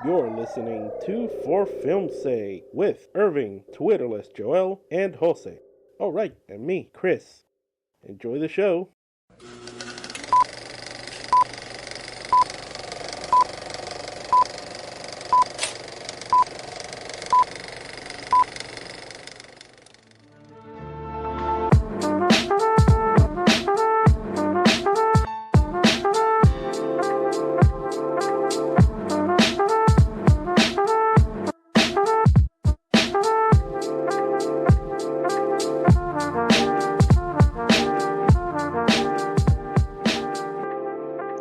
You're listening to For Film's Sake with Irving, Twitterless Joel, and Jose. Oh, right, and me, Chris. Enjoy the show.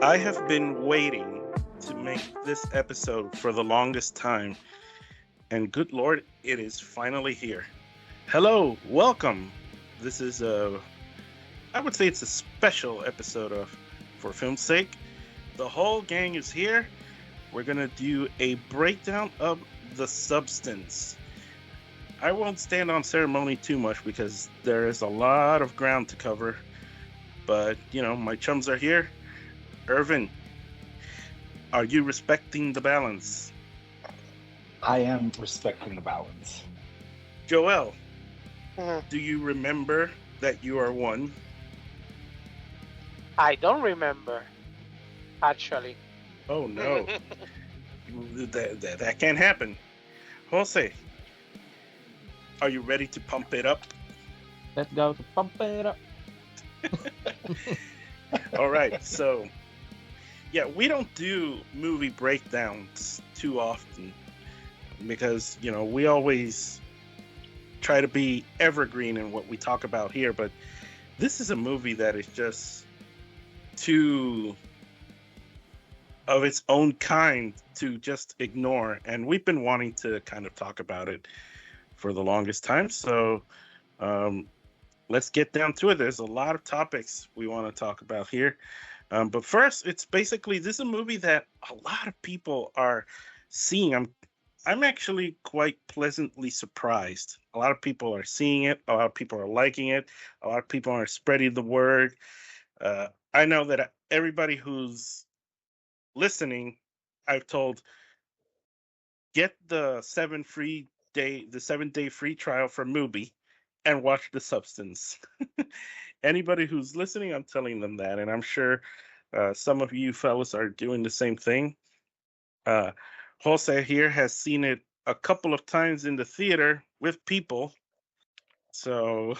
I have been waiting to make this episode for the longest time, and good Lord, it is finally here. Hello, welcome. This is I would say it's a special episode of For Film's Sake. The whole gang is here. We're gonna do a breakdown of The Substance. I won't stand on ceremony too much because there is a lot of ground to cover, but my chums are here. Irvin, are you respecting the balance? I am respecting the balance. Joel, do you remember that you are one? I don't remember, actually. Oh no, that can't happen. Jose, are you ready to pump it up? Let's go to pump it up. All right, so yeah, we don't do movie breakdowns too often because we always try to be evergreen in what we talk about here, but this is a movie that is just too of its own kind to just ignore, and we've been wanting to kind of talk about it for the longest time, so let's get down to it. There's a lot of topics we want to talk about here, but first, this is a movie that a lot of people are seeing. I'm actually quite pleasantly surprised. A lot of people are seeing it. A lot of people are liking it. A lot of people are spreading the word. I know that everybody who's listening, I've told, get the 7-day free trial for Mubi and watch The Substance. Anybody who's listening, I'm telling them that, and I'm sure some of you fellas are doing the same thing. Jose here has seen it a couple of times in the theater with people, so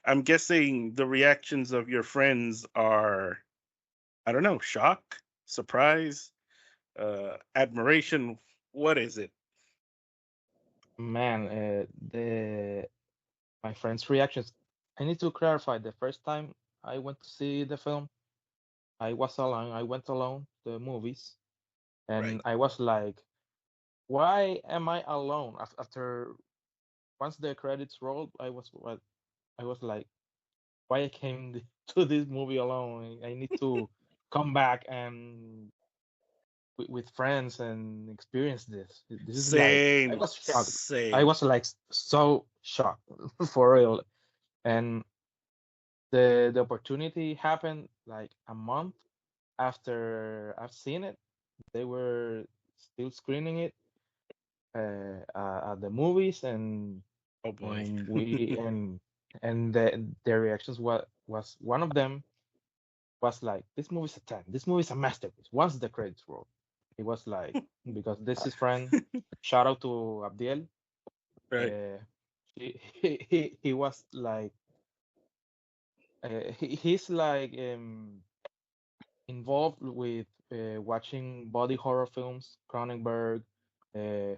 I'm guessing the reactions of your friends are, I don't know, shock, surprise, admiration. What is it? Man, my friend's reactions. I need to clarify. The first time I went to see the film, I was alone. I went alone to the movies, and Right. I was like, "Why am I alone?" After once the credits rolled, I was like, "Why I came to this movie alone? I need to come back and with friends and experience this. This is like I Same, was shocked. I same. was like so shocked for real. And the opportunity happened like a month after I've seen it. They were still screening it at the movies, and Oh boy. and we and the reactions was one of them was like, this movie's a 10. This movie's a masterpiece. Once the credits roll, it was like, because this is friend. Shout out to Abdiel. Right. He was like, he's like involved with watching body horror films, Cronenberg, uh,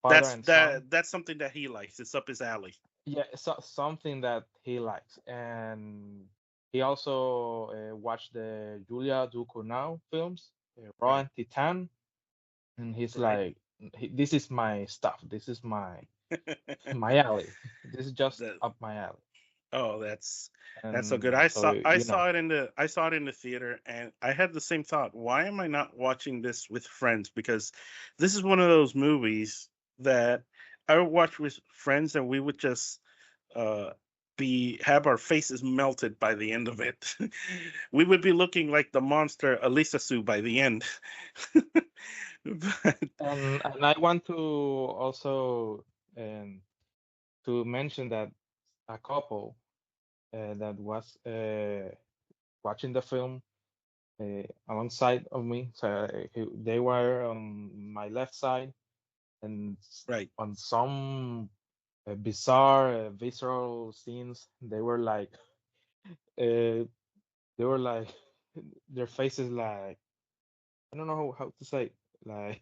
father That's and son. that's something that he likes. It's up his alley. Yeah, something that he likes, and he also watched the Julia Ducournau films, Raw Right. and Titan, and he's Right. like, this is my stuff. This is my alley. This is just That up my alley." Oh, that's so good. And so I saw it in the theater, and I had the same thought. Why am I not watching this with friends? Because this is one of those movies that I would watch with friends, and we would just uh, be have our faces melted by the end of it. We would be looking like the monster Elisa Sue by the end. But And I want to also um, to mention that a couple that was watching the film alongside of me, so they were on my left side, and right, on some bizarre, visceral scenes, uh, they were like, their faces like, I don't know how to say, like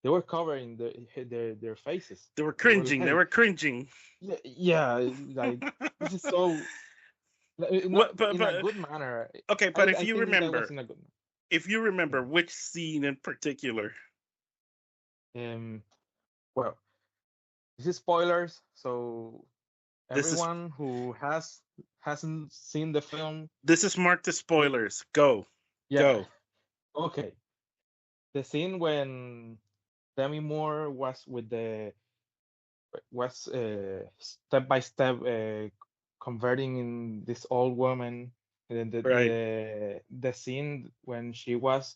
they were covering their faces. they were They were cringing. They like, were cringing. yeah, yeah, like this is so not What? But in a good manner. okay. I But I think that was in a good if you remember manner. which scene in particular, Yeah. Well, this is spoilers, so this is everyone who hasn't seen the film, marked as it, spoilers. Go, yeah, go. okay. The scene when Demi Moore was with the was step by step converting in this old woman, and then Right, the scene when she was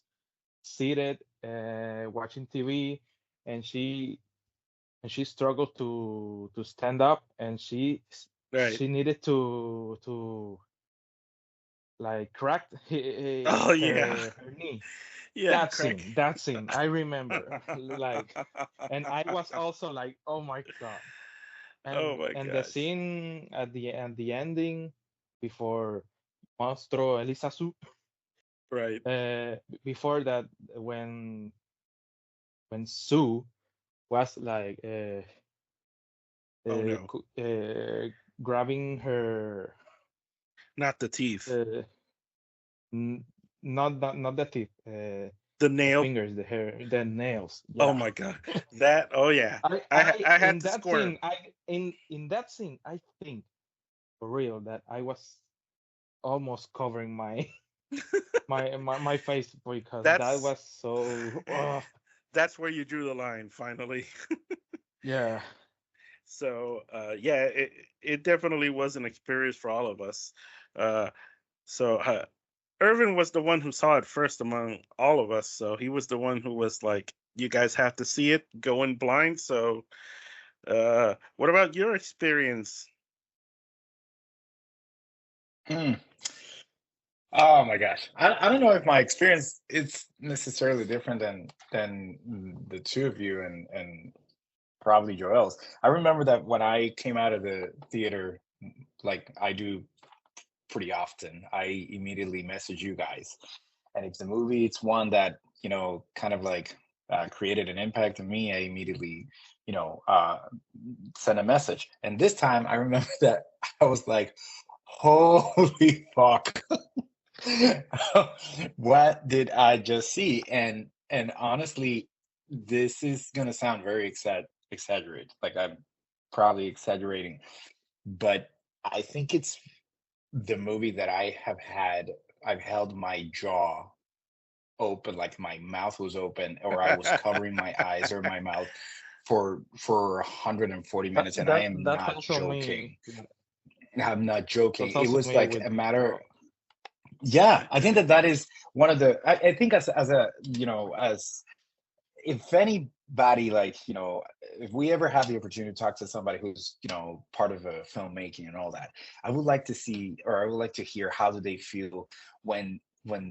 seated watching TV, and she struggled to stand up, and right. she needed to like crack Oh yeah, her knee. yeah. That scene, I remember, like, and I was also like, oh my God. Oh and my and the gosh. scene at the ending before Monstro Elisasu, Right. before that, when Sue was like Oh no, grabbing her not the teeth. uh, n- not the teeth, The the nail. fingers, the nails, Oh yeah. my god. That. Oh yeah. I had In to that squirm. scene, in that scene, I think for real that I was almost covering my face, because that That's was so that's where you drew the line finally. yeah. So yeah, it definitely was an experience for all of us. Uh, so Irvin was the one who saw it first among all of us. So he was the one who was like, "You guys have to see it, going blind." So what about your experience? Hmm. Oh my gosh. I don't know if my experience is necessarily different than the two of you and probably Joel's. I remember that when I came out of the theater, like I do pretty often, I immediately message you guys. And if the movie it's one that, kind of like created an impact on me, I immediately, send a message. And this time I remember that I was like, holy fuck. What did I just see? And honestly, this is gonna sound very exaggerated. Like I'm probably exaggerating, but I think it's the movie that I've held my jaw open, like my mouth was open, or I was covering my eyes or my mouth for 140 minutes, and I am That's not also joking. me. Yeah, I'm not joking. that's It also was me like with a as matter. well. Yeah, I think that is one of the. I think as a as if anybody, like, if we ever have the opportunity to talk to somebody who's, part of a filmmaking and all that, I would like to see, or I would like to hear, how do they feel when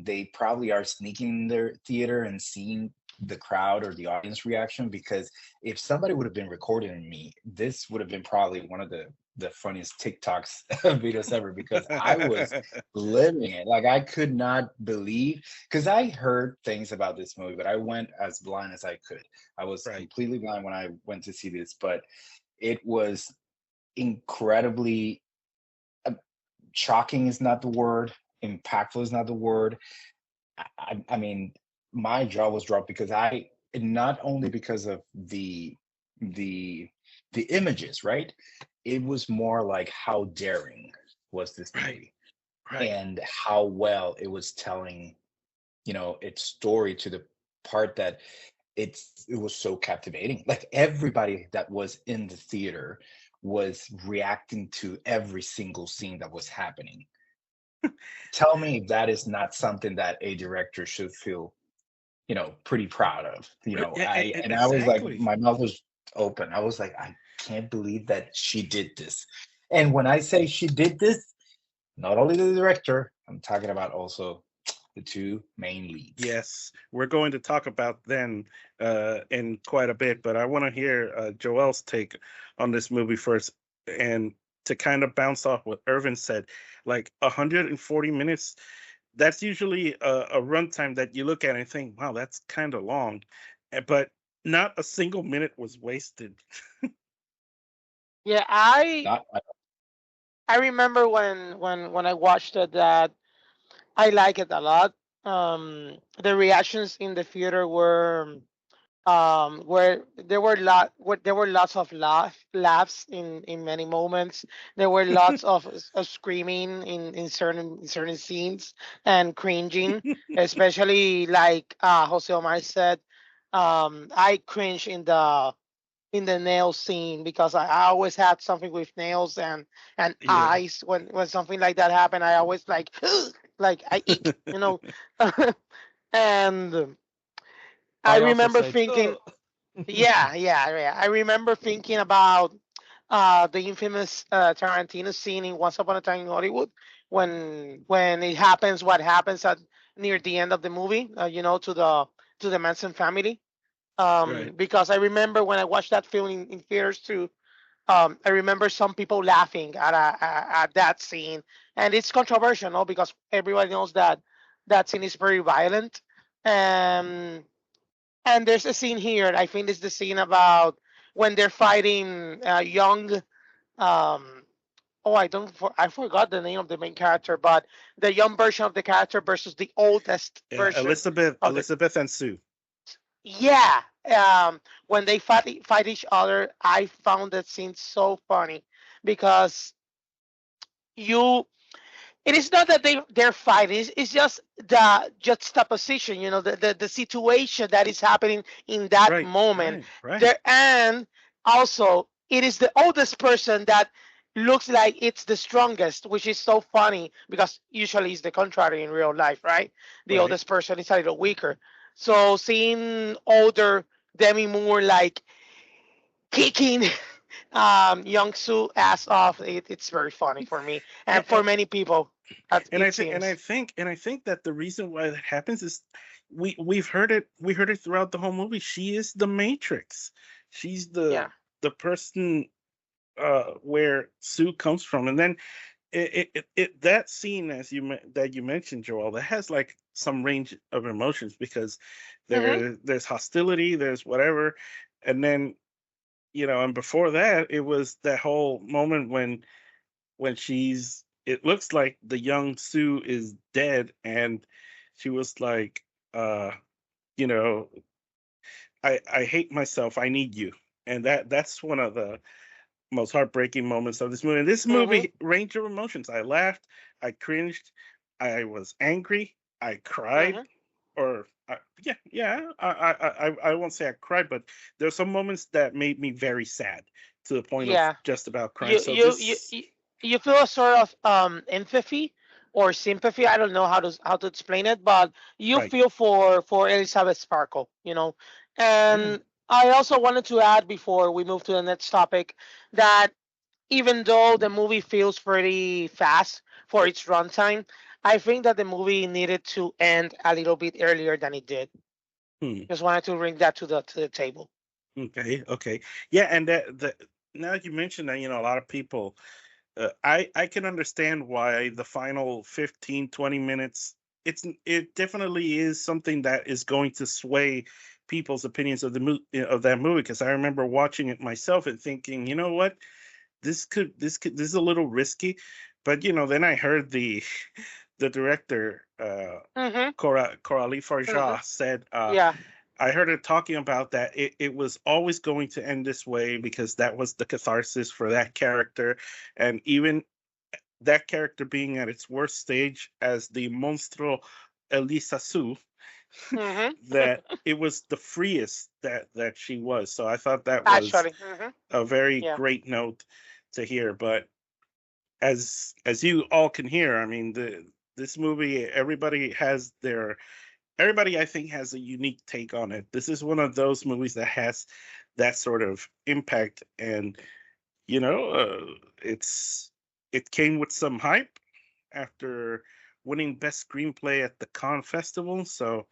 they probably are sneaking in their theater and seeing the crowd or the audience reaction. Because if somebody would have been recording me, this would have been probably one of the funniest TikToks videos ever, because I was living it. Like I could not believe, because I heard things about this movie, but I went as blind as I could. I was Right. completely blind when I went to see this, but it was incredibly shocking is not the word, impactful is not the word. I mean, my jaw was dropped because not only because of the the images, right? It was more like how daring was this Right. movie, Right. and how well it was telling, its story, to the part that it was so captivating. Like everybody that was in the theater was reacting to every single scene that was happening. Tell me if that is not something that a director should feel pretty proud of. I was like, Exactly. my mouth was open. I was like, I can't believe that she did this. And when I say she did this, not only the director, I'm talking about also the two main leads. Yes, we're going to talk about them in quite a bit, but I want to hear Joel's take on this movie first, and to kind of bounce off what Irvin said, like 140 minutes. That's usually a runtime that you look at and think, "Wow, that's kind of long," but not a single minute was wasted. Yeah, I Not, I remember when I watched it that I like it a lot. The reactions in the theater where there were lots of laughs in many moments. There were lots of screaming in certain scenes and cringing, especially like Jose Omar said. I cringe in the nail scene because I always had something with nails and Yeah. eyes when something like that happened. I always like like I ick, and I I also remember said, thinking, "Ugh." yeah. I remember thinking about the infamous Tarantino scene in Once Upon a Time in Hollywood when it happens, what happens at near the end of the movie, to the Manson family. Right. Because I remember when I watched that film in theaters too. I remember some people laughing at that scene, and it's controversial, no, because everybody knows that that scene is very violent. Um, and there's a scene here. I think it's the scene about when they're fighting young. Oh, I forgot the name of the main character, but the young version of the character versus the oldest Yeah, version of the. Elizabeth and Sue. Yeah. When they fight each other, I found that scene so funny because you it is not that they're fighting. It's just the juxtaposition, the situation that is happening in that Right, moment. right. There, and also it is the oldest person that looks like it's the strongest, which is so funny because usually it's the contrary in real life, right? The Right. oldest person is a little weaker. So seeing older Demi Moore like kicking Young Soo ass off, it's very funny for me And, and for many people, as and I it think seems. I think that the reason why that happens is we heard it throughout the whole movie. She is the Matrix. She's Yeah. the person where Sue comes from, and then that scene that you mentioned, Joel, that has like some range of emotions because Hmm. there's hostility, there's whatever, and then and before that it was that whole moment when it looks like the young Sue is dead, and she was like, uh, you know, I hate myself, I need you. And that's one of the most heartbreaking moments of this movie. And this Hmm. movie, range of emotions. I laughed, I cringed, I was angry, I cried, Hmm. or I won't say I cried, but there's some moments that made me very sad to the point of Yeah. just about crying. You So you you this, you you feel a sort of empathy or sympathy. I don't know how to explain it, but you right? feel for Elizabeth Sparkle, Yeah, And I also wanted to add before we move to the next topic that even though the movie feels pretty fast for its runtime, I think that the movie needed to end a little bit earlier than it did. hmm. Just wanted to bring that to the table. Okay, okay, yeah, and now that you mentioned that, a lot of people, I can understand why the final 15, 20 minutes, it definitely is something that is going to sway people's opinions of of that movie, because I remember watching it myself and thinking, you know what, this is a little risky, but then I heard the the director, Mhm. Coralie Mhm. Fargeat, said, Yeah. I heard her talking about that it was always going to end this way because that was the catharsis for that character, and even that character being at its worst stage as the monstro Elisa Su, Mhm. that it was the freest that she was. So I thought that was Actually. Mhm. a very Yeah. great note to hear. But as you all can hear, I mean, this movie, everybody has their everybody I think has a unique take on it. This is one of those movies that has that sort of impact, and you know, it came with some hype after winning best screenplay at the Cannes Festival. So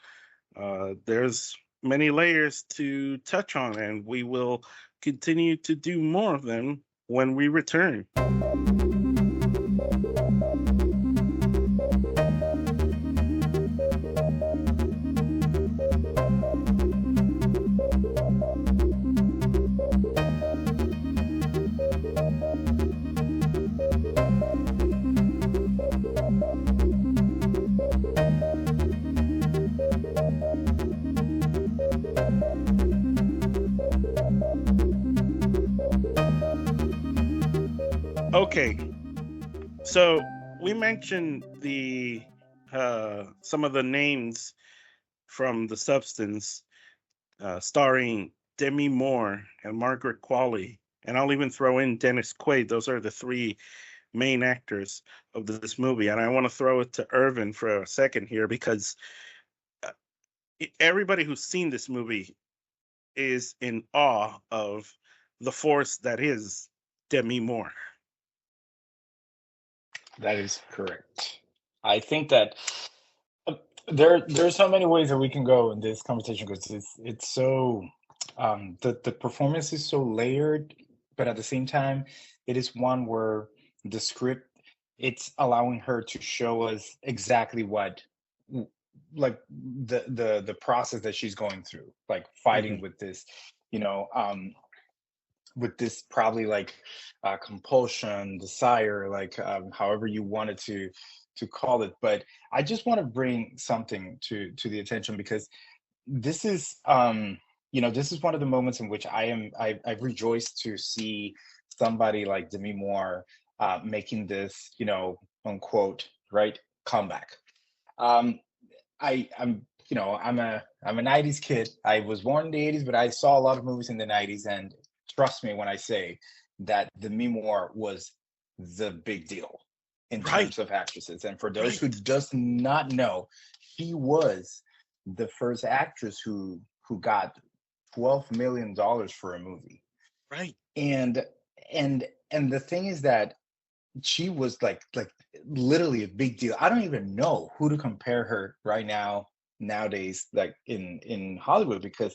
there's many layers to touch on, and we will continue to do more of them when we return. Okay, so we mentioned the some of the names from The Substance, starring Demi Moore and Margaret Qualley, and I'll even throw in Dennis Quaid. Those are the three main actors of this movie, and I want to throw it to Irvin for a second here because uh, everybody who's seen this movie is in awe of the force that is Demi Moore. That is correct. I think that uh, there's so many ways that we can go in this conversation because it's so the performance is so layered, but at the same time, it is one where the script it's allowing her to show us exactly what like the process that she's going through, like fighting Mhm. with this, you know, with this probably like compulsion, desire, like however you wanted to call it. But I just want to bring something to the attention because this is this is one of the moments in which I've rejoiced to see somebody like Demi Moore making this, unquote, right, comeback. Um, I'm a 90s kid. I was born in the 80s, but I saw a lot of movies in the 90s, and trust me when I say that Demi Moore was the big deal in Right, terms of actresses. And for those who right, does not know, she was the first actress who got $12 million for a movie. right. And and the thing is that she was like literally a big deal. I don't even know who to compare her right now nowadays, like in Hollywood, because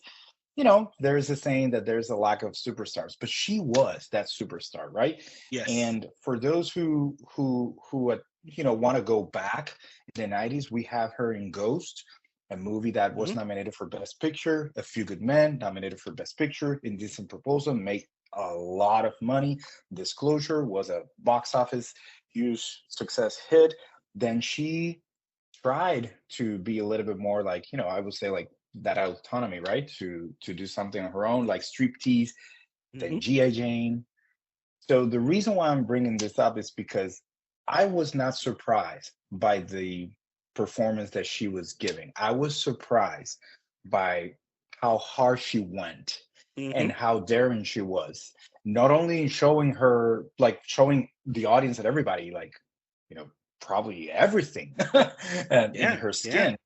there's a saying that there's a lack of superstars, but she was that superstar, right? Yes. And for those who want to go back in the 90s, we have her in Ghost, a movie that was Hmm. nominated for Best Picture. A Few Good Men nominated for Best Picture. Indecent Proposal made a lot of money. Disclosure was a box office huge success hit. Then she tried to be a little bit more like, I would say like that autonomy, right? To do something on her own, like Striptease, then Hmm. G.I. Jane. So the reason why I'm bringing this up is because I was not surprised by the performance that she was giving. I was surprised by how hard she went Hmm. and how daring she was. Not only in showing her, like showing the audience and everybody, like, you know, probably everything and in Yeah, her yeah. skin,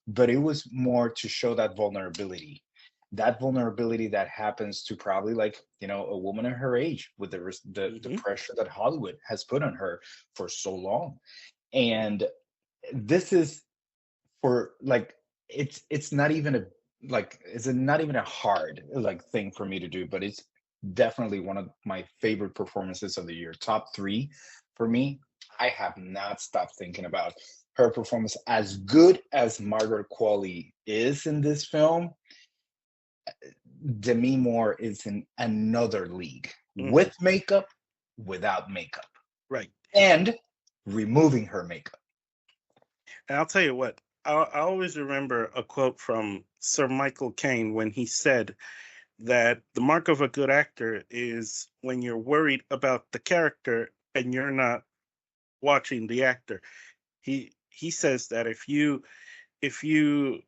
but it was more to show that vulnerability that happens to probably like a woman in her age with the Hmm. pressure that Hollywood has put on her for so long. And this is for like it's not even a like it's not even a hard like thing for me to do, but it's definitely one of my favorite performances of the year, top three for me. I have not stopped thinking about her performance. As good as Margaret Qualley is in this film, Demi Moore is in another league, Hmm. with makeup, without makeup, Right. and removing her makeup. And I'll tell you what, I always remember a quote from Sir Michael Caine when he said that the mark of a good actor is when you're worried about the character and you're not watching the actor. He says that if you if you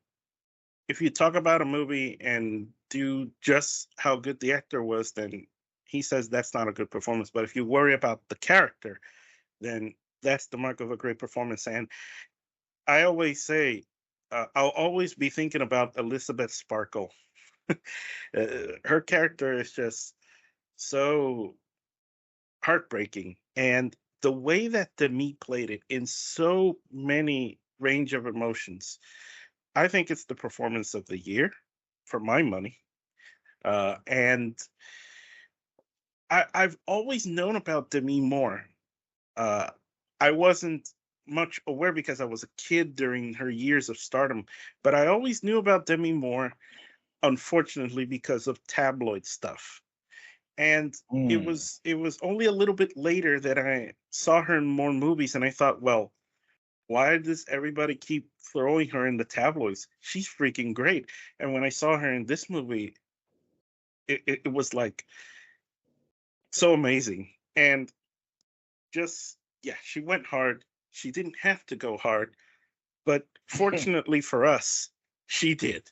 talk about a movie and do just how good the actor was, then he says that's not a good performance. But if you worry about the character, then that's the mark of a great performance. And I always say I'll always be thinking about Elizabeth Sparkle. Her character is just so heartbreaking, and the way that Demi played it in so many range of emotions, I think it's the performance of the year for my money. And I've always known about Demi Moore. Uh, I wasn't much aware because I was a kid during her years of stardom, but I always knew about Demi Moore, unfortunately, because of tabloid stuff. And Mm. it was only a little bit later that I saw her in more movies, and I thought, well, why does everybody keep throwing her in the tabloids? She's freaking great. And when I saw her in this movie, it was like so amazing. And just, yeah, she went hard. She didn't have to go hard, but fortunately for us, she did.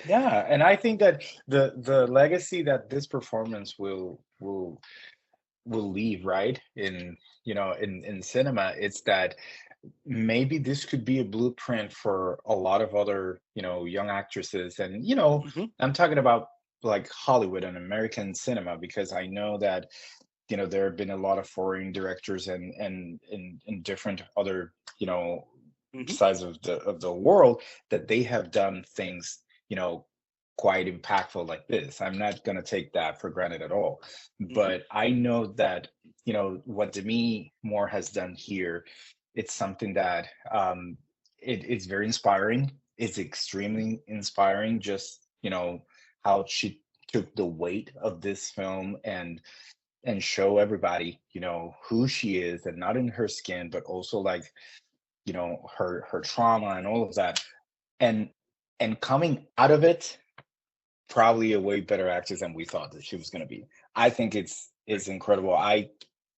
Yeah, and I think that the legacy that this performance will leave, right, in in cinema, it's that maybe this could be a blueprint for a lot of other young actresses. And Hmm. I'm talking about like Hollywood and American cinema, because I know that there have been a lot of foreign directors and in different other Hmm. sides of the world, that they have done things quite impactful like this. I'm not going to take that for granted at all, Hmm. but I know that what Demi Moore has done here, it's something that it's very inspiring. It's extremely inspiring, just how she took the weight of this film and show everybody who she is, and not in her skin, but also like her trauma and all of that, and coming out of it probably a way better actress than we thought that she was going to be. I think it's incredible. I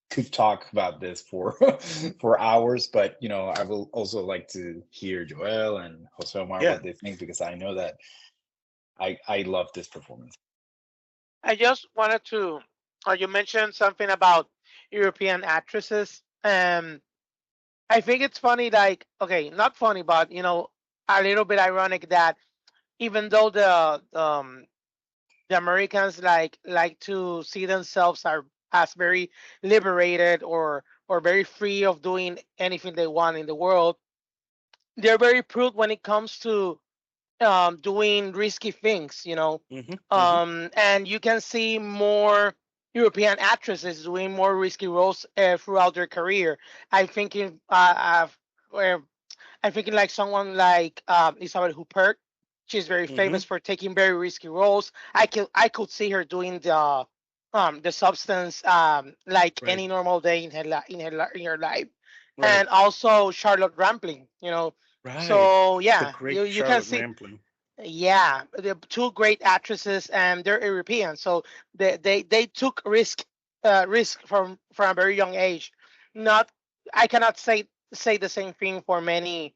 could talk about this for for hours, but I will also like to hear Joel and Jose Omar Yeah. what they think, because I know that I love this performance. I just wanted to, you mentioned something about European actresses. I think it's funny, like, okay, not funny, but, a little bit ironic that even though the Americans like to see themselves as very liberated or very free of doing anything they want in the world, they're very prude when it comes to doing risky things, Hmm. Hmm. and you can see more European actresses doing more risky roles throughout their career. I think in uh, I'm thinking like someone like Isabel Huppert. She's very Hmm. famous for taking very risky roles. I could see her doing the substance like Right. any normal day in in her life, Right. and also Charlotte Rampling. Right. So The yeah, great you can Charlotte see, Rampling. yeah, they're two great actresses, and they're European, so they took risk from a very young age. Not, I cannot say the same thing for many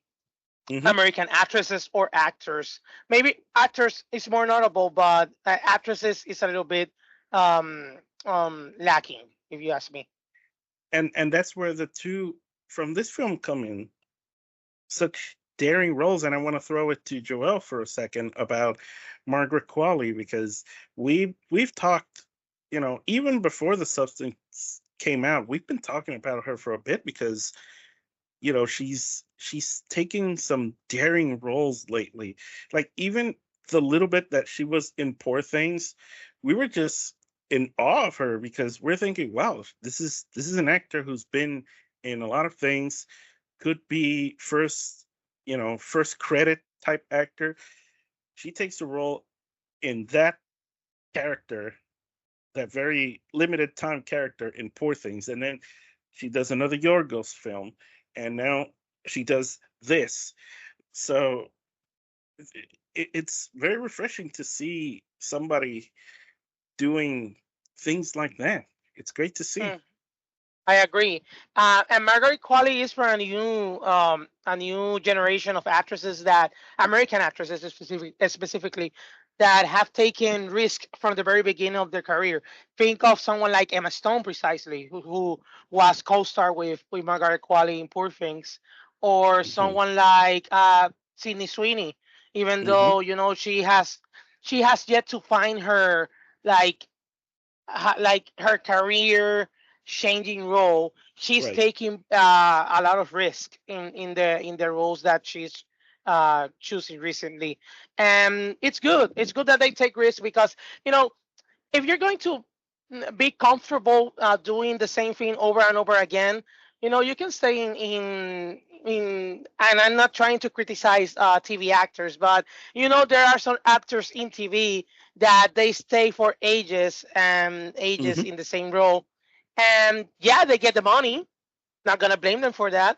Hmm. American actresses or actors. Maybe actors is more notable, but actresses is a little bit um lacking, if you ask me. And that's where the two from this film come in such daring roles. And I want to throw it to Joel for a second about Margaret Qualley, because we've talked, even before the substance came out, we've been talking about her for a bit because she's taking some daring roles lately. Like even the little bit that she was in Poor Things, we were just in awe of her because we're thinking, wow, this is an actor who's been in a lot of things, could be first credit type actor. She takes a role in that character, that very limited time character in Poor Things, and then she does another Yorgos film, and now she does this. So it's very refreshing to see somebody doing things like that. It's great to see. Hmm. I agree. And Margaret Qualley is for a new generation of actresses, that American actresses specifically, that have taken risk from the very beginning of their career. Think of someone like Emma Stone, precisely, who was co-star with Margaret Qualley in Poor Things, or Mhm. someone like Sydney Sweeney, even Hmm. though she has yet to find her like like her career changing role. She's Right. taking a lot of risk in the roles that she's choosing recently, and it's good. It's good that they take risks because you know if you're going to be comfortable doing the same thing over and over again, you can stay and I'm not trying to criticize TV actors, but there are some actors in TV that they stay for ages and ages Hmm. in the same role. And yeah, they get the money. Not gonna blame them for that,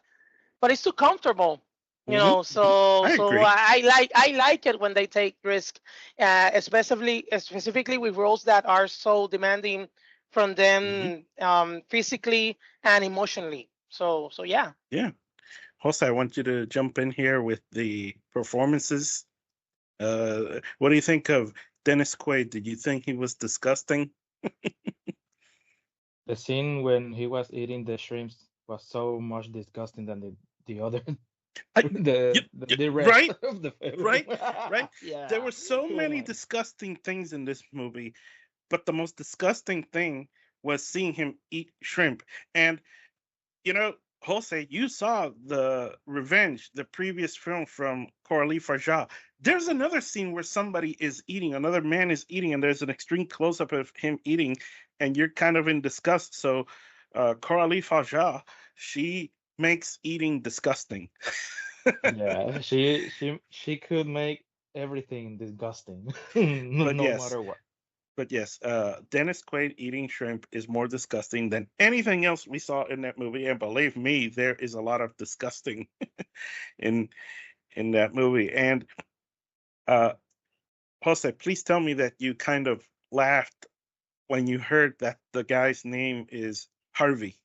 but it's too comfortable. Hmm. So I so agree. I like it when they take risk, especially specifically with roles that are so demanding from Hmm. them, physically and emotionally. So yeah. Yeah. Jose, I want you to jump in here with the performances. What do you think of Dennis Quaid? Did you think he was disgusting? The scene when he was eating the shrimps was so much disgusting than the other I, the rest right, of the film. right, right. There Yeah. were so Come many on. disgusting things in this movie, but the most disgusting thing was seeing him eat shrimp. And you know, Jose, you saw the Revenge, the previous film from Coralie Fargeat. There's another scene where somebody is eating, another man is eating, and there's an extreme close up of him eating, and you're kind of in disgust. So, Coralie Fargeat, she makes eating disgusting. Yeah, she could make everything disgusting, no But no yes, matter what. Dennis Quaid eating shrimp is more disgusting than anything else we saw in that movie. And believe me, there is a lot of disgusting in that movie. And uh, Jose, please tell me that you kind of laughed when you heard that the guy's name is Harvey.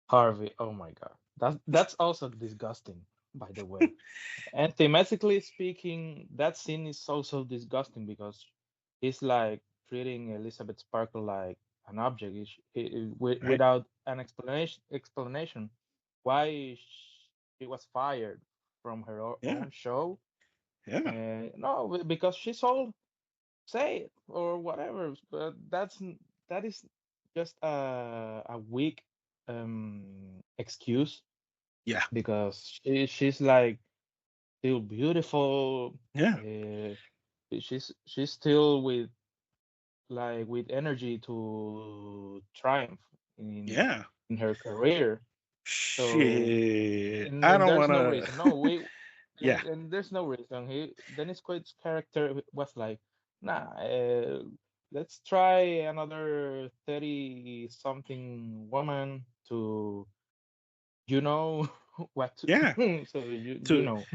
Harvey, oh my God. That's also disgusting, by the way. And thematically speaking, that scene is also disgusting because he's like treating Elizabeth Sparkle like an object Right? without an explanation why she was fired from her Yeah, own show. yeah, No, because she's all say it or whatever. But that is just a weak excuse yeah, because she's like still beautiful. yeah, Uh, she's still with energy to triumph in yeah. in her career. So Shit. I and don't there's want no to. reason. No, we Yeah, and there's no reason. Dennis Quaid's character was like, nah, let's try another 30 something woman to you know what yeah. to so you To know.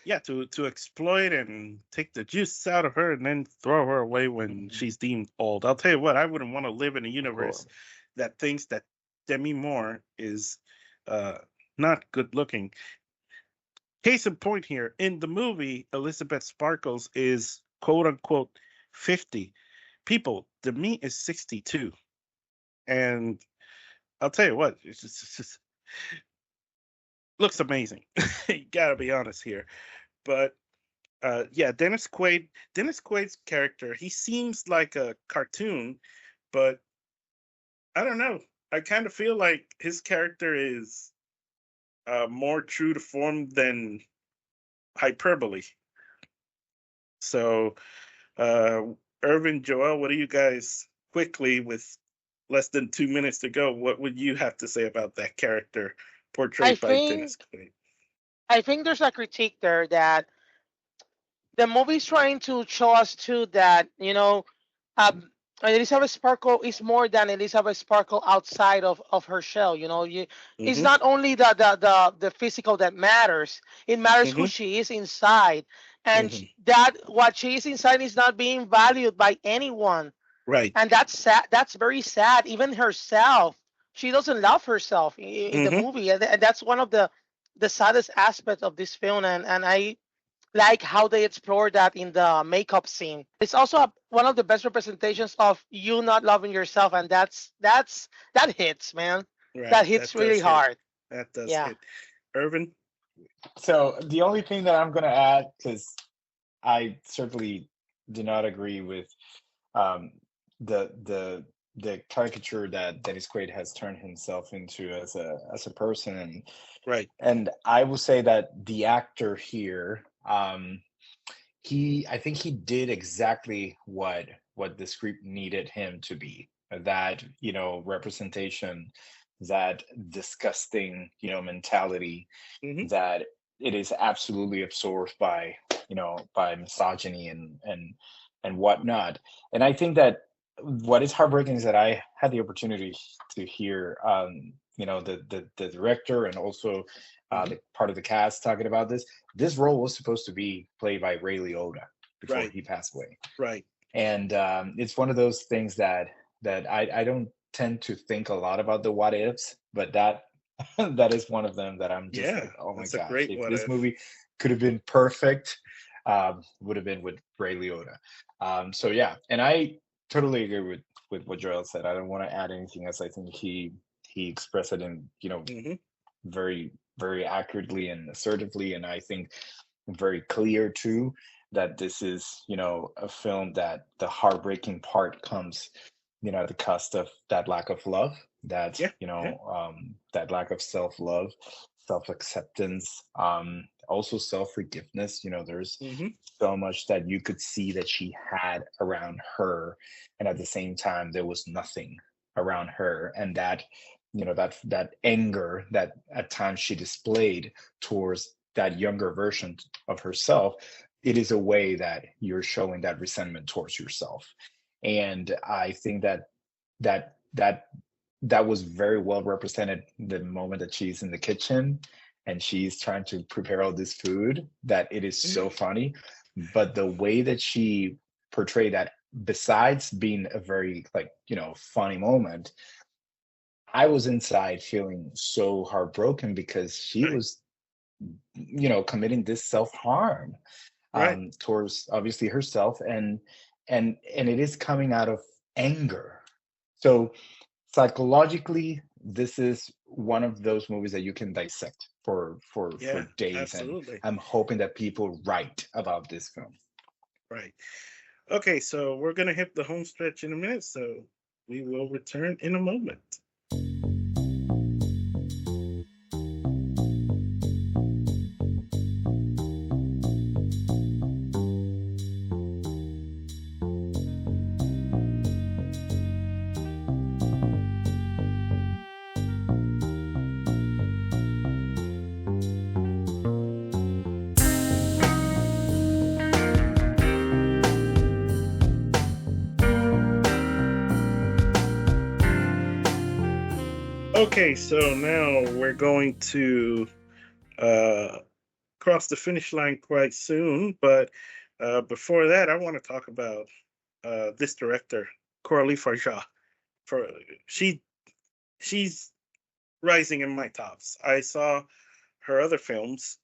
yeah, to exploit and take the juice out of her and then throw her away when Mhm. she's deemed old. I'll tell you what, I wouldn't want to live in a Of universe course. that thinks that Demi Moore is uh not good looking. Case in point here, in the movie, Elizabeth Sparkles is quote unquote 50. People, Demi is 62. And I'll tell you what, it's just looks amazing. You gotta be honest here. But yeah, Dennis Quaid's character, he seems like a cartoon, but I don't know. I kind of feel like his character is more true to form than hyperbole. So, uh, Irvin, Joel, what do you guys quickly with less than 2 minutes to go? What would you have to say about that character I portrayed by Dennis think Quaid? I think there's a critique there that the movie's trying to show us too that um, Elizabeth Sparkle is more than Elizabeth Sparkle outside of her shell. It's Mm-hmm. not only the physical that matters. It matters who Mm-hmm. she is inside, and Mm-hmm. that what she is inside is not being valued by anyone, Right. and that's sad. That's very sad. Even herself, she doesn't love herself in the Mm-hmm. movie, and that's one of the saddest aspects of this film, and I like how they explore that in the makeup scene. It's also one of the best representations of you not loving yourself, and that hits, man. That Right. hits That really does hit. hard. That does Yeah. hit. Irvin? So the only thing that I'm going to add, because I certainly do not agree with um, the caricature that Dennis Quaid has turned himself into as a person, Right. and I will say that the actor here, I think he did exactly what the script needed him to be. That, representation, that disgusting, mentality, Hmm. that it is absolutely absorbed by misogyny and whatnot. And I think that what is heartbreaking is that I had the opportunity to hear the director and also Hmm. the part of the cast talking about this. This role was supposed to be played by Ray Liotta before Right. he passed away, Right. and it's one of those things that I don't tend to think a lot about the what ifs, but that that is one of them that I'm just Yeah, like, oh my that's a gosh, great if what this if. movie could have been perfect, would have been with Ray Liotta. So yeah, and I totally agree with what Joel said. I don't want to add anything else. I think he expressed it in Hmm. very very accurately and assertively, and I think very clear too that this is a film that the heartbreaking part comes at the cost of that lack of love, that Yeah. Yeah. that lack of self-love, self-acceptance, also self-forgiveness. There's Hmm. so much that you could see that she had around her, and at the same time there was nothing around her, and that that anger that at times she displayed towards that younger version of herself, it is a way that you're showing that resentment towards yourself. And I think that that was very well represented the moment that she's in the kitchen and she's trying to prepare all this food, that it is so funny. But the way that she portrayed that, besides being a very funny moment, I was inside feeling so heartbroken because she Right. was committing this self-harm Right. towards obviously herself, and it is coming out of anger. So psychologically, this is one of those movies that you can dissect for Yeah. days, and Absolutely. I'm hoping that people write about this film. Right. Okay, so we're gonna hit the home stretch in a minute, so we will return in a moment. Okay, so now we're going to uh, cross the finish line quite soon, but before that, I want to talk about this director, Coralie Fargeat. For she, she's rising in my tops. I saw her other films.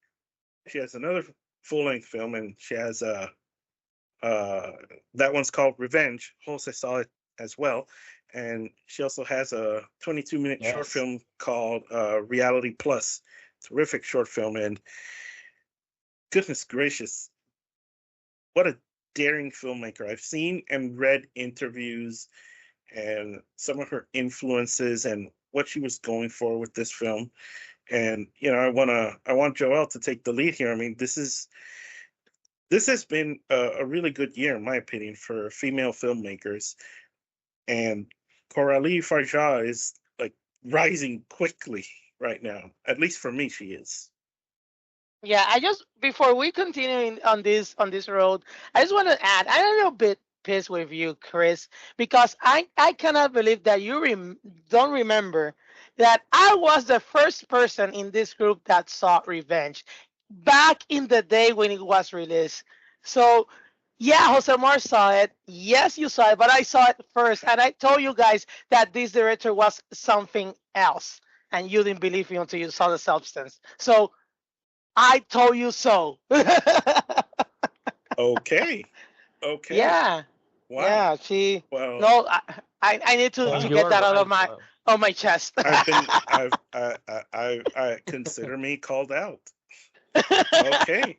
She has another full-length film, and she has uh, that one's called Revenge. Jose saw it as well, and she also has a 22-minute short Yes. film called Reality Plus. Terrific short film, and goodness gracious, what a daring filmmaker! I've seen and read interviews and some of her influences and what she was going for with this film. And I want Joel to take the lead here. I mean, this has been a really good year, in my opinion, for female filmmakers. And Coralie Fargeat is like rising quickly right now. At least for me, she is. Yeah, I just before we continue on this road, I just want to add, I'm a little bit pissed with you, Chris, because I cannot believe that you don't remember that I was the first person in this group that saw Revenge back in the day when it was released. So yeah, Jose Mar saw it. Yes, you saw it, but I saw it first, and I told you guys that this director was something else, and you didn't believe me until you saw the substance. So I told you so. Okay. Okay. Yeah, Wow. yeah. She Well, no. I need to And to I, you get were that out of right, my Joel. on my chest. I've been, I consider me called out. Okay.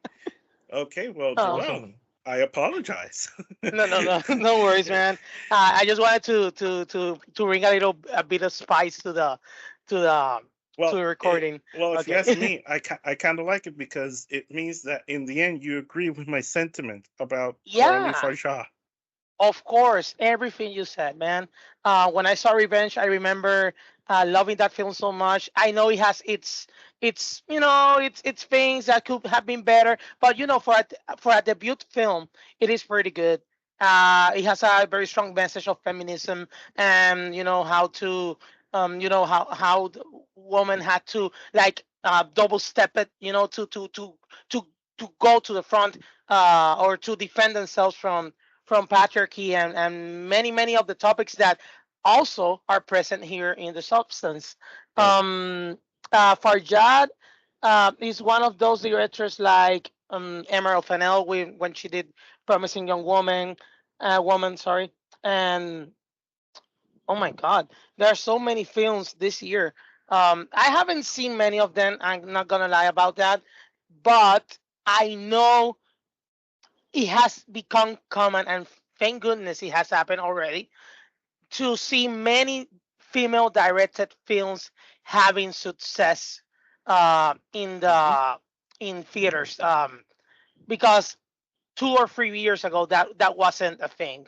Okay. Well, Oh, Joel, Awesome. I apologize. no, no, no, no worries, man. I just wanted to bring a bit of spice to the to Well, the recording. well, if you ask Okay. me, I kind of like it because it means that in the end you agree with my sentiment about Coralie Yeah. Fargeat. Of course, everything you said, man. When I saw Revenge, I remember loving that film so much. I know it has its its things that could have been better, but for a debut film, it is pretty good. It has a very strong message of feminism, and how to how the woman had to like double step it, to to go to the front, or to defend themselves from patriarchy, and many of the topics that also are present here in the substance. Right. Farjad is one of those directors like Emerald Fennell when she did Promising Young Woman, sorry. And oh my God, there are so many films this year. I haven't seen many of them. I'm not gonna lie about that, but I know it has become common, and thank goodness it has happened already, to see many female directed films having success Hmm. in theaters, because 2 or 3 years ago that wasn't a thing,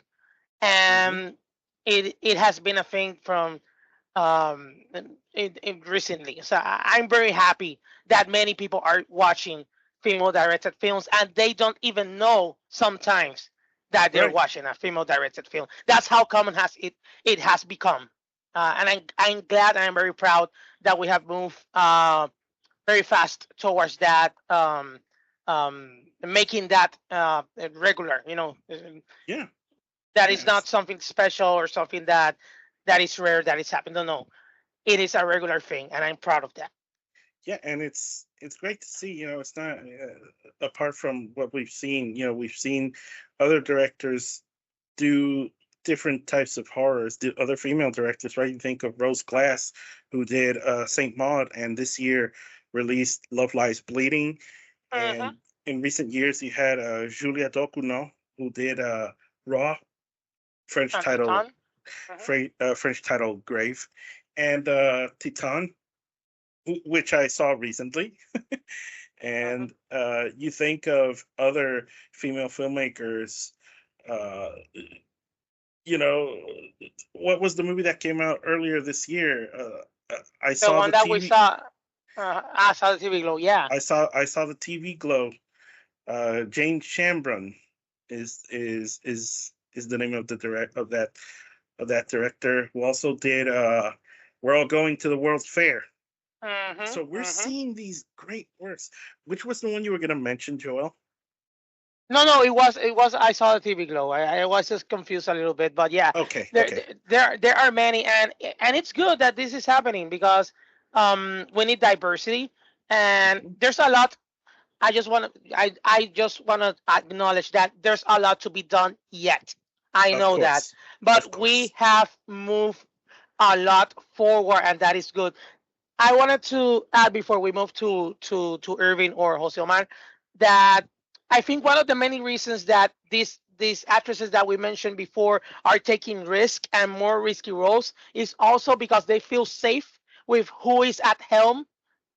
Hmm. and it has been a thing from um, recently. So I'm very happy that many people are watching female directed films, and they don't even know sometimes that they're Right. watching a female directed film. That's how common it has become. And I'm glad and I'm very proud that we have moved very fast towards that, making that regular. Yeah. That is not Yes. something special or something that is rare that is happening. No, no, it is a regular thing, and I'm proud of that. Yeah, and it's great to see. It's not apart from what we've seen. We've seen other directors do different types of horrors. Do other female directors, right? You think of Rose Glass, who did Saint Maud, and this year released Love Lies Bleeding. Mm-hmm. And in recent years, you had Julia Ducournau, who did Raw, French And title, Titan. Mm-hmm. French title Grave, and Titan, which I saw recently. Mm-hmm. And you think of other female filmmakers. Uh, you know, what was the movie that came out earlier this year? I The saw one the that we TV. saw, I saw the TV Glow. Yeah. I saw the TV Glow. Jane Chambron is the name of the direct of that director, who also did We're All Going to the World's Fair. Mm-hmm. So we're Mm-hmm. seeing these great works. Which was the one you were going to mention, Joel? No, no, it was. I saw the TV Glow. I was just confused a little bit, but yeah, Okay, there okay. there are many, and it's good that this is happening because we need diversity, and Mhm. there's a lot. I just want to acknowledge that there's a lot to be done yet. I Of know that, course, of but we course. have moved a lot forward, and that is good. I wanted to add before we move to Irvin or Jose Omar that I think one of the many reasons that these actresses that we mentioned before are taking risk and more risky roles is also because they feel safe with who is at helm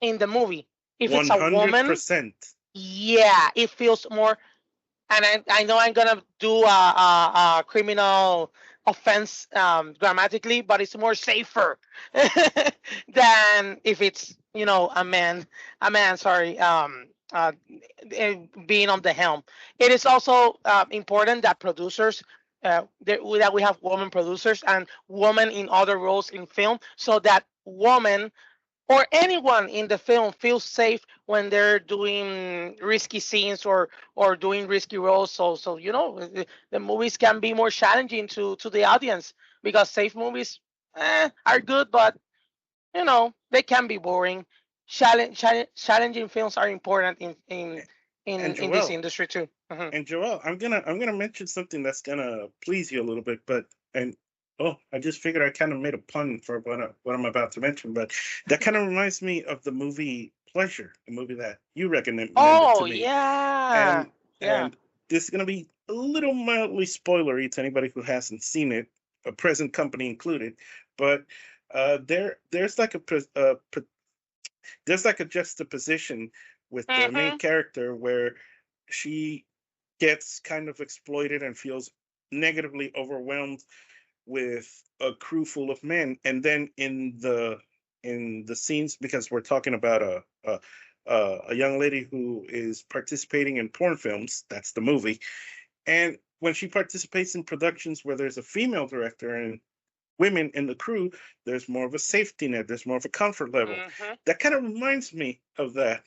in the movie. If it's One a hundred woman, percent. yeah, it feels more. And I know I'm gonna do a criminal offense grammatically, but it's more safer than if it's a man, sorry, being on the helm. It is also important that producers. That we have women producers and women in other roles in film, so that women or anyone in the film feels safe when they're doing risky scenes or doing risky roles. So the movies can be more challenging to the audience, because safe movies are good, but they can be boring. Challenging films are important And in this Joel, industry too. Mhm. I'm gonna mention something that's gonna please you a little bit, but and oh, I just figured I kind of made a pun for what I'm about to mention, but that kind of reminds me of the movie Pleasure, a movie that you recommended to Oh me, yeah, and yeah. this is gonna be a little mildly spoilery to anybody who hasn't seen it, a present company included. But there's like there's like a juxtaposition with the main Mhm. character where she gets kind of exploited and feels negatively overwhelmed with a crew full of men, and then in the scenes, because we're talking about a young lady who is participating in porn films, that's the movie, and when she participates in productions where there's a female director and women in the crew, there's more of a safety net, there's more of a comfort level. Mhm. That kind of reminds me of that.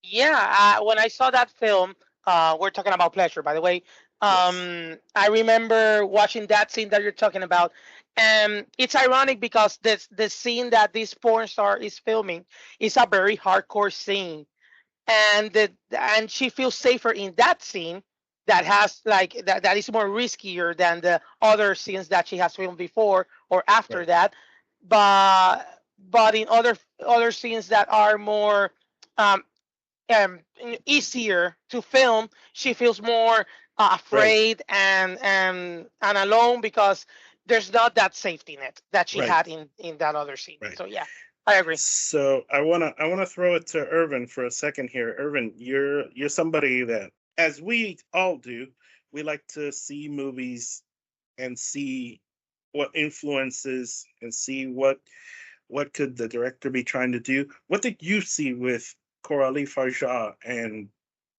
Yeah, when I saw that film, we're talking about Pleasure, by the way. Yes. I remember watching that scene that you're talking about, and it's ironic because the scene that this porn star is filming is a very hardcore scene, and she feels safer in that scene that has like that is more riskier than the other scenes that she has filmed before or after Right. that, but in other scenes that are more um, easier to film, she feels more Right. afraid and alone because there's not that safety net that she Right. had in that other scene. Right. So yeah, I agree. So I wanna throw it to Irvin for a second here. Irvin, you're somebody that, as we all do, we like to see movies and see what influences and see what could the director be trying to do. What did you see with Coralie Fargeat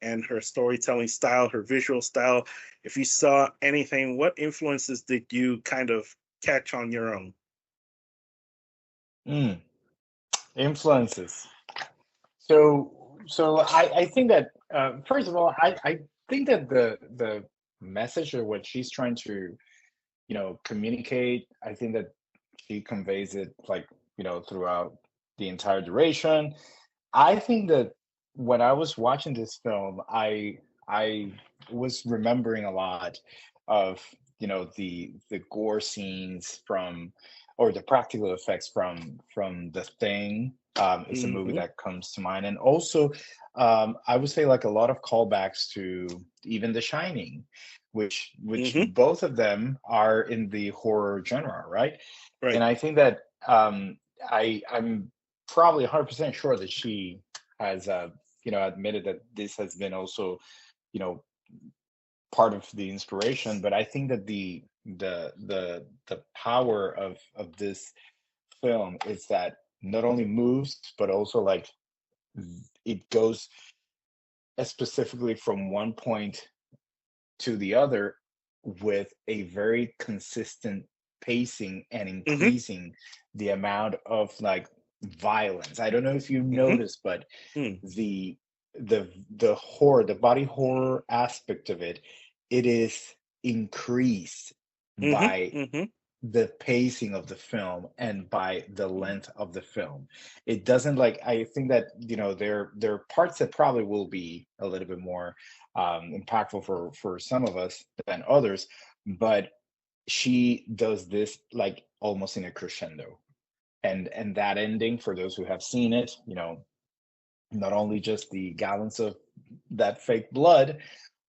and her storytelling style, her visual style? If you saw anything, what influences did you kind of catch on your own? Mm, influences. So I think that first of all, I think that the message of what she's trying to communicate, I think that she conveys it like throughout the entire duration. I think that when I was watching this film, I was remembering a lot of the gore scenes from or the practical effects from The Thing. It's a movie Mm-hmm. that comes to mind, and also I would say like a lot of callbacks to even The Shining, which Mm-hmm. both of them are in the horror genre, right? Right. And I think that I'm probably 100% sure that she has admitted that this has been also you know part of the inspiration. But I think that the power of this film is that not only moves but also like it goes specifically from one point to the other with a very consistent pacing and Mm-hmm. increasing the amount of like violence. I don't know if you Mm-hmm. noticed, but Mm. the the horror, the body horror aspect of it, it is increased Mm-hmm. by Mm-hmm. the pacing of the film and by the length of the film. It doesn't like I think that there are parts that probably will be a little bit more impactful for some of us than others, but she does this like almost in a crescendo. And that ending, for those who have seen it, not only just the gallons of that fake blood,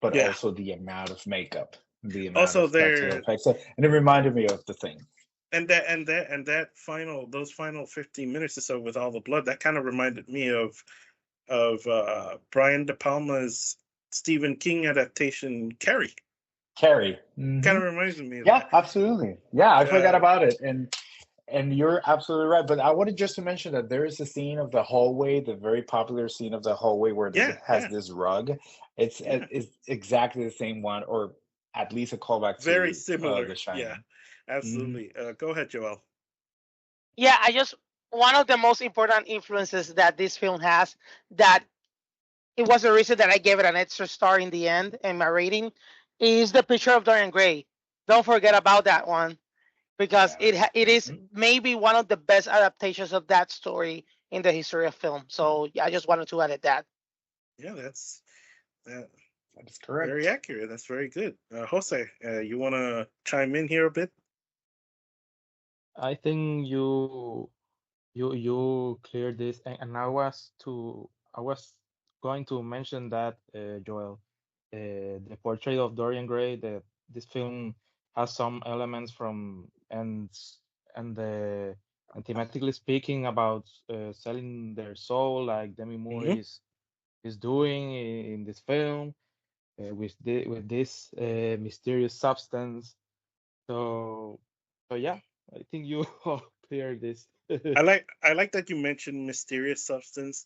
but Yeah. also the amount of makeup, the amount Also of practical there, effects. So, and it reminded me of The Thing. and that final, those final 15 minutes or so with all the blood, that kind of reminded me of Brian De Palma's Stephen King adaptation Carrie. Carrie. Kind of reminds me of Yeah, that. absolutely. Yeah, I forgot Uh, about it. And you're absolutely right. But I wanted just to mention that there is a scene of the hallway, the very popular scene of the hallway where yeah, it has yeah, this rug. yeah. It's exactly the same one, or at least a callback Very to similar. The Yeah, Shining. Hmm. absolutely. Go ahead, Joel. Yeah, I just one of the most important influences that this film has that it was the reason that I gave it an extra star in the end in my rating is the picture of Dorian Gray. Don't forget about that one because Yeah. it is Mhm. maybe one of the best adaptations of that story in the history of film. So yeah, I just wanted to add that. Yeah, that's that. That is Very correct. accurate. That's very good. Jose, you want to chime in here a bit? I think you cleared this, and I was going to mention that, Joel, the portrait of Dorian Gray, that this film has some elements from, and the and thematically speaking about selling their soul, like Demi Moore Hmm. is doing in this film, with this mysterious substance. So so yeah, I think you all cleared this. I like that you mentioned mysterious substance.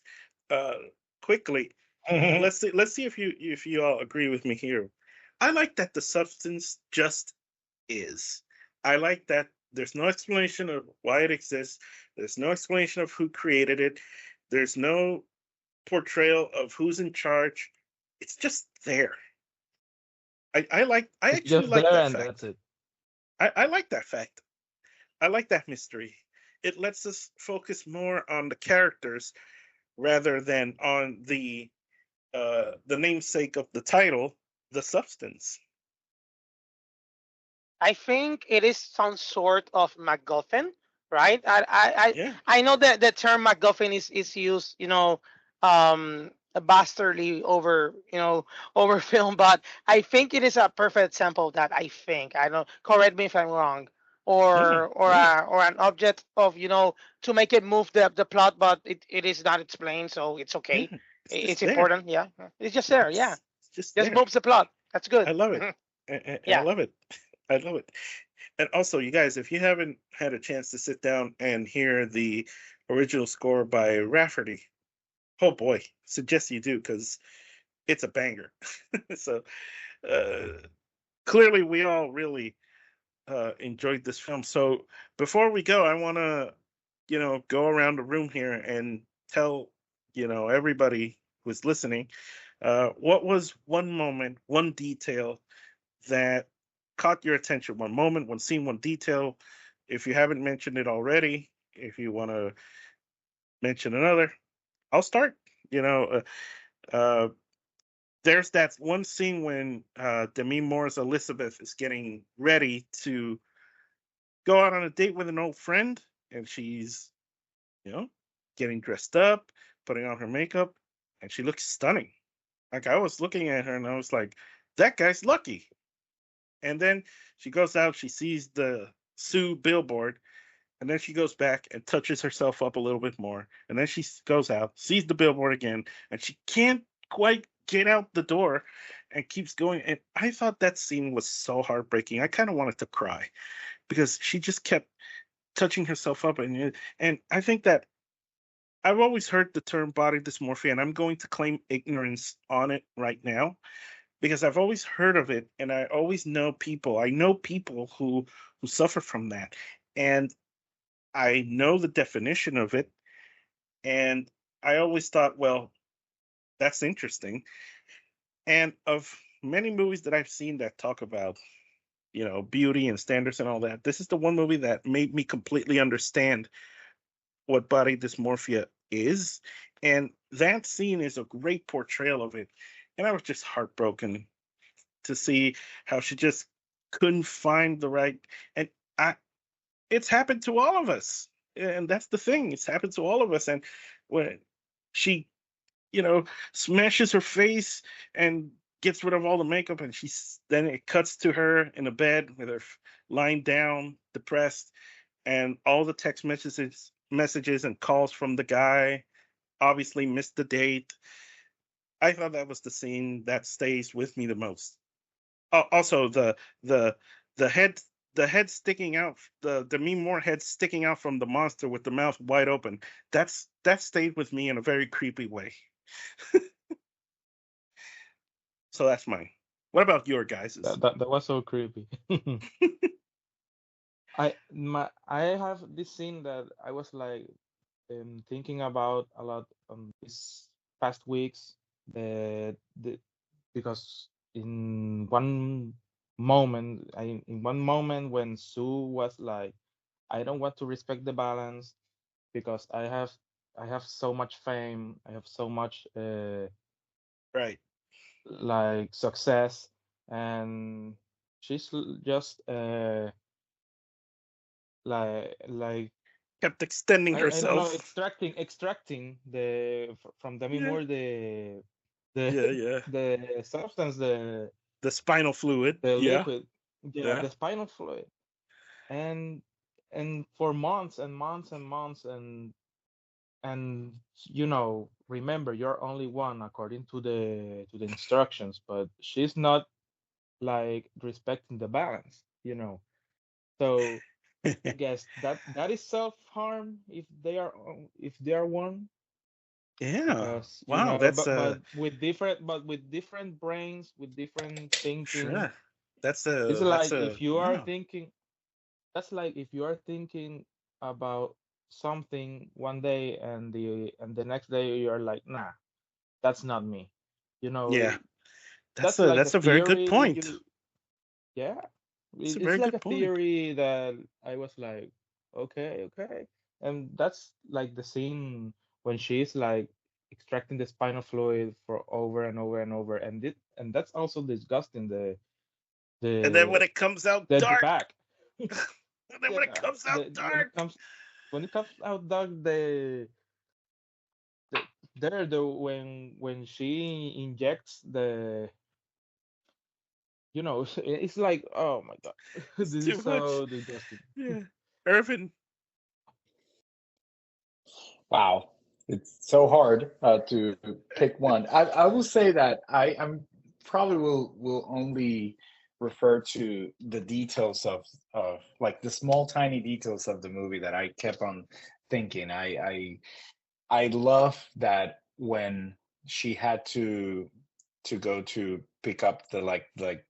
Uh, quickly, let's see if you all agree with me here. I like that the substance just is. I like that there's no explanation of why it exists. There's no explanation of who created it. There's no portrayal of who's in charge. It's just there. I It's actually just like there that and that's fact. it. I like that fact. I like that mystery. It lets us focus more on the characters rather than on the namesake of the title, the substance. I think it is some sort of MacGuffin, right? Yeah. I know that the term MacGuffin is used, bastardly over, over film, but I think it is a perfect example of that. I think, I don't, correct me if I'm wrong, Mm, or yeah. or an object of, to make it move the plot, but it is not explained, so it's Yeah. okay. It's just It's there. important, yeah. It's just there, yeah. It's just Just there. moves the plot. That's good. I love it. And I Yeah. love it. I love it. And also, you guys, if you haven't had a chance to sit down and hear the original score by Rafferty, oh boy, suggest you do because it's a banger. So uh, clearly, we all really enjoyed this film. So before we go, I want to, go around the room here and tell, everybody who's listening, what was one moment, one detail that caught your attention? One moment, one scene, one detail. If you haven't mentioned it already, if you want to mention another, I'll start. You know, uh, there's that one scene when Demi Moore's Elizabeth is getting ready to go out on a date with an old friend, and she's, you know, getting dressed up, putting on her makeup, and she looks stunning. Like I was looking at her and I was like, that guy's lucky. And then she goes out, she sees the Sue billboard, and then she goes back and touches herself up a little bit more. And then she goes out, sees the billboard again, and she can't quite get out the door and keeps going. And I thought that scene was so heartbreaking. I kind of wanted to cry because she just kept touching herself up. And I think that I've always heard the term body dysmorphia, and I'm going to claim ignorance on it right now because I've always heard of it, and I always know people. I know people who suffer from that, and I know the definition of it. And I always thought, well, that's interesting. And of many movies that I've seen that talk about, beauty and standards and all that, this is the one movie that made me completely understand what body dysmorphia is. And that scene is a great portrayal of it. And I was just heartbroken to see how she just couldn't find the right. And I, it's happened to all of us. And that's the thing. It's happened to all of us. And when she, smashes her face and gets rid of all the makeup, and then it cuts to her in a bed with her lying down, depressed, and all the text messages and calls from the guy obviously missed the date. I thought that was the scene that stays with me the most. Also, the the head the head sticking out, the Demi Moore head sticking out from the monster with the mouth wide open. That stayed with me in a very creepy way. So that's mine. What about your guys's? That was so creepy. I have this scene that I was like, thinking about a lot these past weeks. The Because in one moment when Sue was like, I don't want to respect the balance because I have so much fame, I have so much Right. like success, and she's just like kept extending I don't know, herself. extracting from Demi Yeah, Moore the yeah, yeah. the substance, The spinal fluid. the Yeah, liquid, yeah, yeah. the spinal fluid, and for months and months and months, and remember, you're only one according to the instructions, but she's not like respecting the balance. So I guess that is self-harm if they are one, Yeah. because Wow, that's but with different brains, with different thinking. sure. It's That's like a if you are wow. thinking That's like if you are thinking about something one day, and the next day you're like, nah, that's not me. You Yeah. know, That's that's a like a that's a very good theory. point. Yeah, It's a it's very like good a point. theory that I was like, okay, okay. And that's like the scene when she's like extracting the spinal fluid for over and over and over, and that's also disgusting. And then The when it comes out the dark, back. and then when it Yeah, comes out dark, when it comes out dark, the there the when she injects it's like, oh my God, it's this too is much. so disgusting. Yeah. Irvin. Wow, it's so hard to pick one. I will say that I'm probably will only refer to the details of like the small tiny details of the movie that I kept on thinking. I love that when she had to go to pick up the like the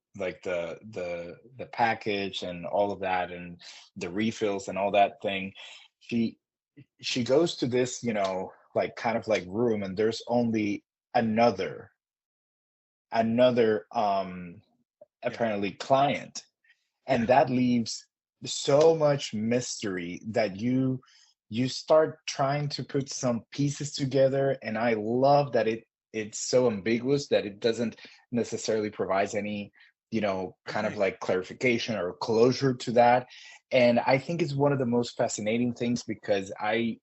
package and all of that and the refills and all that thing. She she goes to this, like kind of like room, and there's only another Yeah. apparently client, Yeah. and that leaves so much mystery that you start trying to put some pieces together. And I love that it's so ambiguous that it doesn't necessarily provide any kind of Right. like clarification or closure to that. And I think it's one of the most fascinating things, because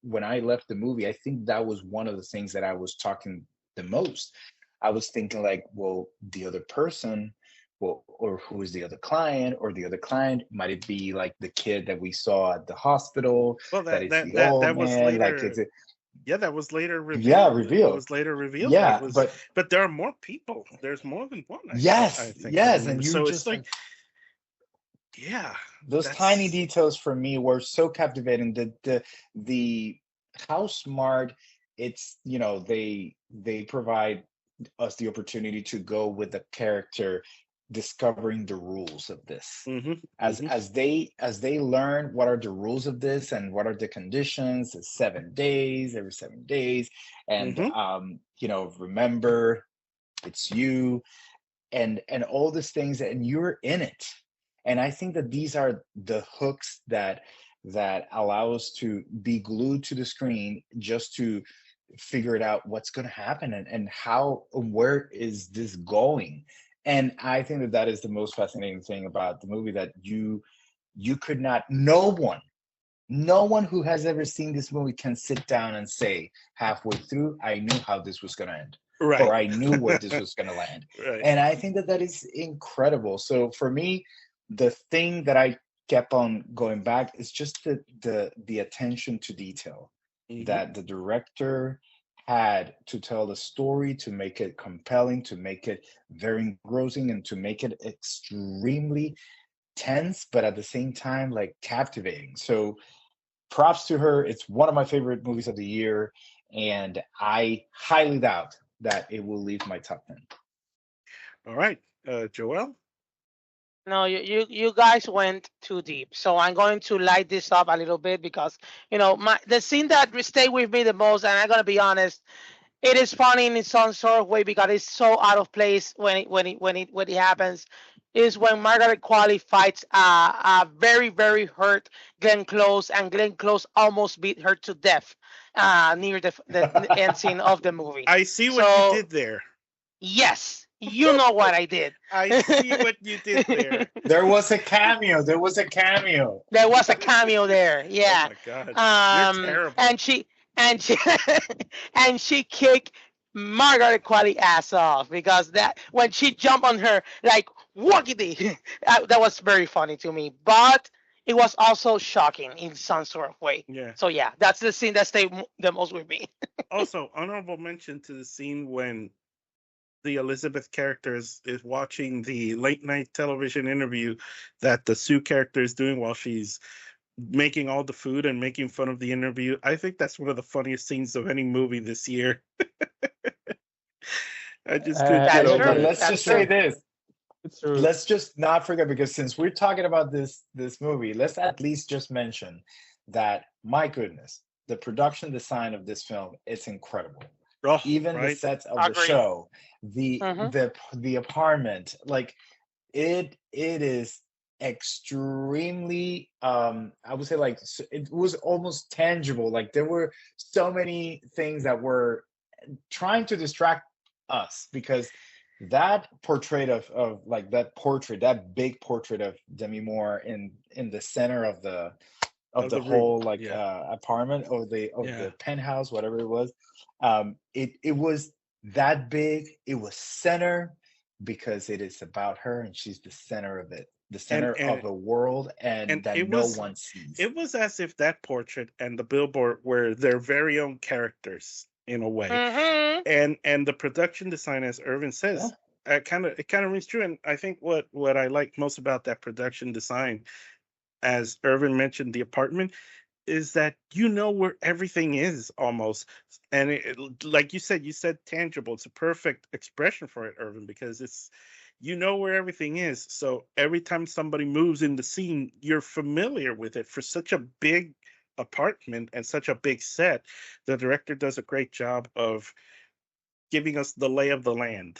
when I left the movie, I think that was one of the things that I was talking the most. I was thinking like, well, the other person, well, or who is the other client, or the other client, might it be like the kid that we saw at the hospital, Well, that that it's that the that old that was man, like later. it's a, Yeah, that was later yeah, revealed. It revealed. was later revealed that it Yeah, was, but but there are more people. There's more than one. I yes, think I yes, remember. and you're So it's just like, like, yeah, those tiny that's details for me were so captivating. The how smart it's, they provide us the opportunity to go with the character, discovering the rules of this, hmm as hmm as they learn what are the rules of this and what are the conditions. It's 7 days, every 7 days, and hmm remember, it's you, and all these things, and you're in it. And I think that these are the hooks that allow us to be glued to the screen, just to figure it out, what's going to happen, and how, where is this going. And I think that that is the most fascinating thing about the movie, that you could not, no one who has ever seen this movie can sit down and say halfway through, I knew how this was going to end, or right, I knew where this was going to land. right. And I think that that is incredible. So for me, the thing that I kept on going back is just the attention to detail hmm that the director had to tell the story, to make it compelling, to make it very engrossing, and to make it extremely tense, but at the same time like captivating. So props to her. It's one of my favorite movies of the year, and I highly doubt that it will leave my top 10. All right, Joel. No, you guys went too deep. So I'm going to light this up a little bit because the scene that stayed with me the most, and I'm gonna be honest, it is funny in its own sort of way because it's so out of place when it happens. Is when Margaret Qualley fights a very very hurt Glenn Close, and Glenn Close almost beat her to death near the end scene of the movie. I see what you So did there. yes, You know what I did. I see what you did there. There was a cameo. There was a cameo. There was a cameo there. Yeah. Oh my God, you're terrible. And she and she kicked Margaret Qualley ass off because that when she jumped on her like whookity, that was very funny to me. But it was also shocking in some sort of way. Yeah. So yeah, that's the scene that stayed the most with me. Also, honorable mention to the scene when the Elizabeth character is watching the late night television interview that the Sue character is doing while she's making all the food and making fun of the interview. I think that's one of the funniest scenes of any movie this year. I just couldn't get That's over true. it. Let's That's just true. say this. It's true. Let's just not forget, because since we're talking about this movie, let's at least just mention that, my goodness, the production design of this film is incredible. Oh, Even the right? sets of the Agree. show, the Mhm. the apartment, like it is extremely I would say, like, it was almost tangible. Like, there were so many things that were trying to distract us, because that portrait of like that big portrait of Demi Moore in the center of the Of the room, whole, like, yeah. apartment, of the Yeah. penthouse, whatever it was. It was that big. It was center because it is about her, and she's the center of it, the center of the world, and that it no was one sees. it was as if that portrait and the billboard were their very own characters in a way. Mhm. And the production design, as Irvin says, it kind of rings true. And I think what I like most about that production design, as Irvin mentioned, the apartment, is that you know where everything is almost. And like you said tangible. It's a perfect expression for it, Irvin, because it's, you know where everything is. So every time somebody moves in the scene, you're familiar with it. For such a big apartment and such a big set, the director does a great job of giving us the lay of the land.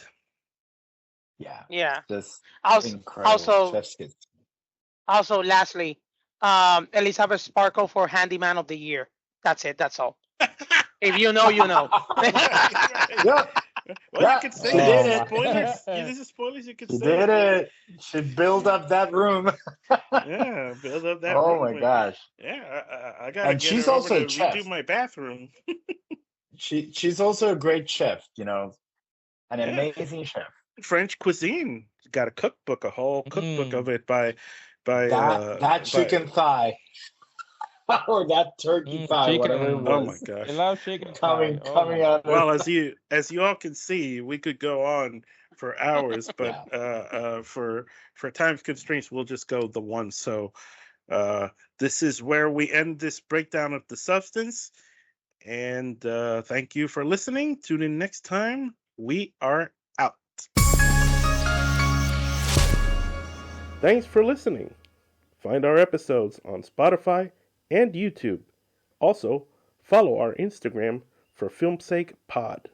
Yeah, Yeah. just Also, incredible. also, Chef's kiss. also, lastly, Elizabeth Sparkle for Handyman of the Year. That's it. That's all. If you know, you know. Yeah, Well, yeah, you could say she that. did it. Spoilers. This is spoilers. You could She say did it. it. She built up that room. Yeah, build up that Oh room. my gosh. Yeah, I gotta And get she's her over also to a chef. redo my bathroom. She's also a great chef, an Yeah. amazing chef. French cuisine. Got a cookbook, a whole cookbook of it by That chicken thigh or that turkey thigh, whatever it Chicken. Oh my was, gosh. I love chicken coming thigh. Oh my out of Well, as you all can see, we could go on for hours, but Yeah. for time constraints, we'll just go the one. So this is where we end this breakdown of the substance. And thank you for listening. Tune in next time. We are out. Thanks for listening. Find our episodes on Spotify and YouTube. Also, follow our Instagram for Filmsake Pod.